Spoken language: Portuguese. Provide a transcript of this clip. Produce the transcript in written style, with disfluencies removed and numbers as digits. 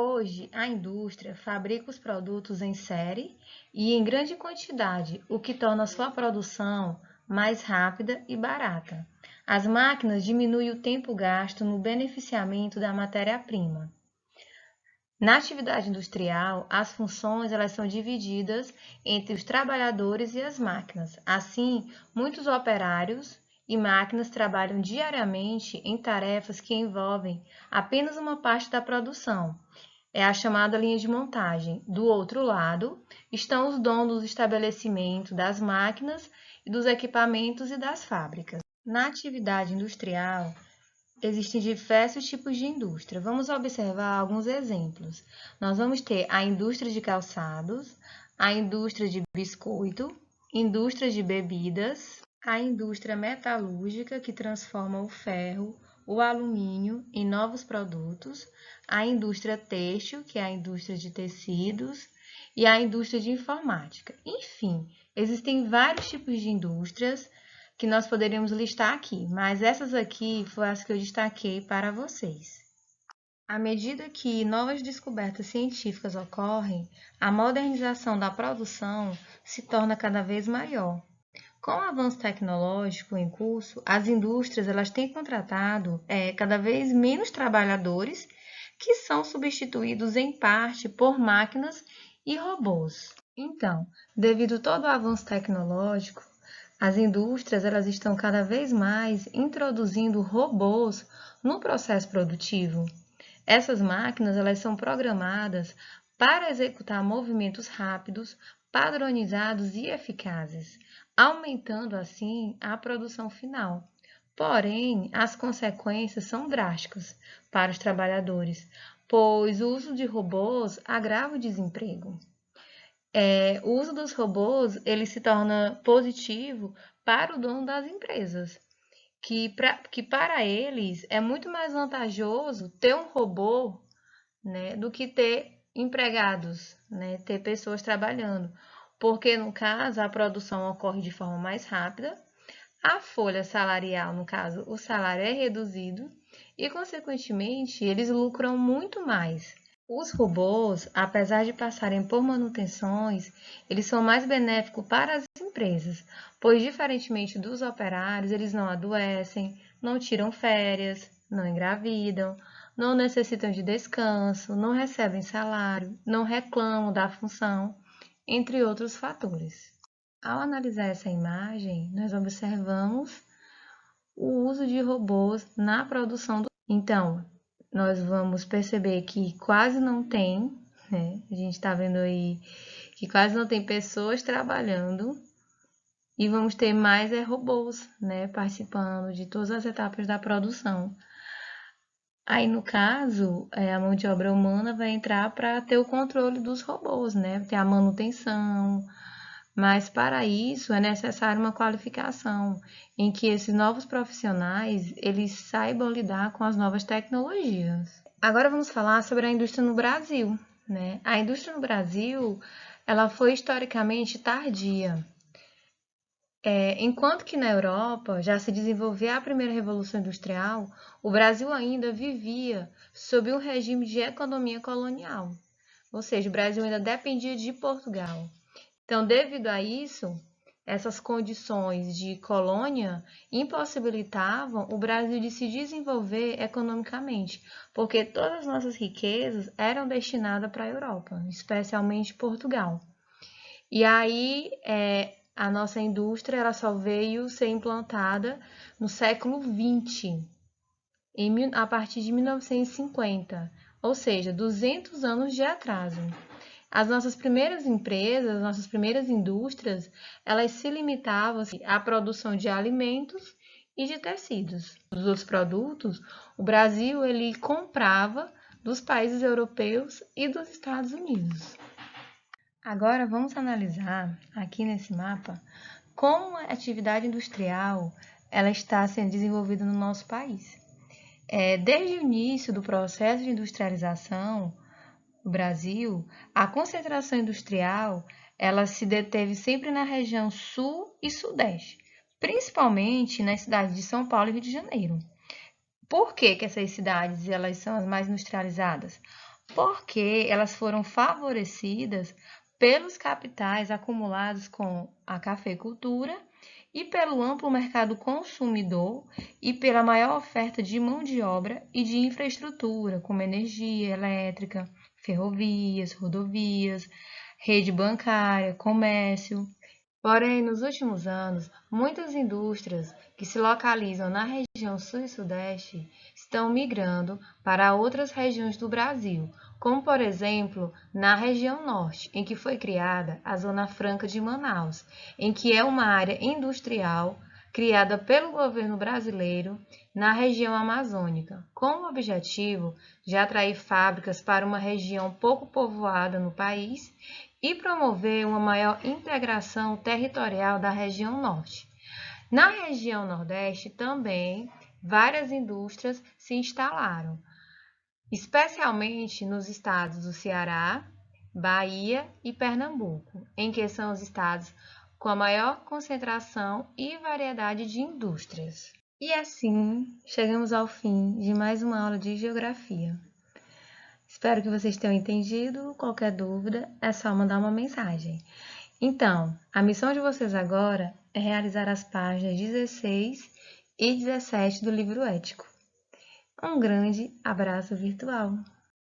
Hoje, a indústria fabrica os produtos em série e em grande quantidade, o que torna sua produção mais rápida e barata. As máquinas diminuem o tempo gasto no beneficiamento da matéria-prima. Na atividade industrial, as funções elas são divididas entre os trabalhadores e as máquinas. Assim, muitos operários e máquinas trabalham diariamente em tarefas que envolvem apenas uma parte da produção. É a chamada linha de montagem. Do outro lado, estão os donos do estabelecimento, das máquinas e dos equipamentos e das fábricas. Na atividade industrial, existem diversos tipos de indústria. Vamos observar alguns exemplos. Nós vamos ter a indústria de calçados, a indústria de biscoito, indústria de bebidas, a indústria metalúrgica, que transforma o ferro, o alumínio em novos produtos, a indústria têxtil, que é a indústria de tecidos, e a indústria de informática. Enfim, existem vários tipos de indústrias que nós poderíamos listar aqui, mas essas aqui foram as que eu destaquei para vocês. À medida que novas descobertas científicas ocorrem, a modernização da produção se torna cada vez maior. Com o avanço tecnológico em curso, as indústrias elas têm contratado cada vez menos trabalhadores, que são substituídos em parte por máquinas e robôs. Então, devido todo o avanço tecnológico, as indústrias elas estão cada vez mais introduzindo robôs no processo produtivo. Essas máquinas elas são programadas para executar movimentos rápidos, padronizados e eficazes, aumentando assim a produção final. Porém, as consequências são drásticas para os trabalhadores, pois o uso de robôs agrava o desemprego. O uso dos robôs ele se torna positivo para o dono das empresas, que para eles é muito mais vantajoso ter um robô, né, do que ter empregados, né, ter pessoas trabalhando, porque no caso a produção ocorre de forma mais rápida, a folha salarial, no caso, o salário é reduzido e, consequentemente, eles lucram muito mais. Os robôs, apesar de passarem por manutenções, eles são mais benéficos para as empresas, pois, diferentemente dos operários, eles não adoecem, não tiram férias, não engravidam, não necessitam de descanso, não recebem salário, não reclamam da função, entre outros fatores. Ao analisar essa imagem, nós observamos o uso de robôs na produção do. Então, nós vamos perceber que quase não tem, né? A gente está vendo aí que quase não tem pessoas trabalhando e vamos ter mais robôs, né, participando de todas as etapas da produção. Aí, no caso, a mão de obra humana vai entrar para ter o controle dos robôs, né? Ter a manutenção, mas para isso é necessária uma qualificação em que esses novos profissionais eles saibam lidar com as novas tecnologias. Agora vamos falar sobre a indústria no Brasil, né? A indústria no Brasil, ela foi historicamente tardia. Enquanto que na Europa já se desenvolvia a primeira revolução industrial, o Brasil ainda vivia sob um regime de economia colonial, ou seja, o Brasil ainda dependia de Portugal. Então, devido a isso, essas condições de colônia impossibilitavam o Brasil de se desenvolver economicamente, porque todas as nossas riquezas eram destinadas para a Europa, especialmente Portugal. E aí, a nossa indústria ela só veio ser implantada no século XX, a partir de 1950, ou seja, 200 anos de atraso. As nossas primeiras empresas, as nossas primeiras indústrias, elas se limitavam à produção de alimentos e de tecidos. Os outros produtos, o Brasil ele comprava dos países europeus e dos Estados Unidos. Agora vamos analisar aqui nesse mapa como a atividade industrial ela está sendo desenvolvida no nosso país. Desde o início do processo de industrialização, no Brasil, a concentração industrial ela se deteve sempre na região sul e sudeste, principalmente nas cidades de São Paulo e Rio de Janeiro. Por que essas cidades elas são as mais industrializadas? porque elas foram favorecidas pelos capitais acumulados com a cafeicultura e pelo amplo mercado consumidor e pela maior oferta de mão de obra e de infraestrutura, como energia elétrica, ferrovias, rodovias, rede bancária, comércio. Porém, nos últimos anos, muitas indústrias que se localizam na região sul e sudeste estão migrando para outras regiões do Brasil, como por exemplo na região norte, em que foi criada a Zona Franca de Manaus, em que é uma área industrial criada pelo governo brasileiro na região amazônica, com o objetivo de atrair fábricas para uma região pouco povoada no país e promover uma maior integração territorial da região norte. Na região nordeste também várias indústrias se instalaram, especialmente nos estados do Ceará, Bahia e Pernambuco, em que são os estados com a maior concentração e variedade de indústrias. E assim, chegamos ao fim de mais uma aula de geografia. Espero que vocês tenham entendido. Qualquer dúvida, é só mandar uma mensagem. Então, a missão de vocês agora é realizar as páginas 16 e 17 do livro ético. Um grande abraço virtual!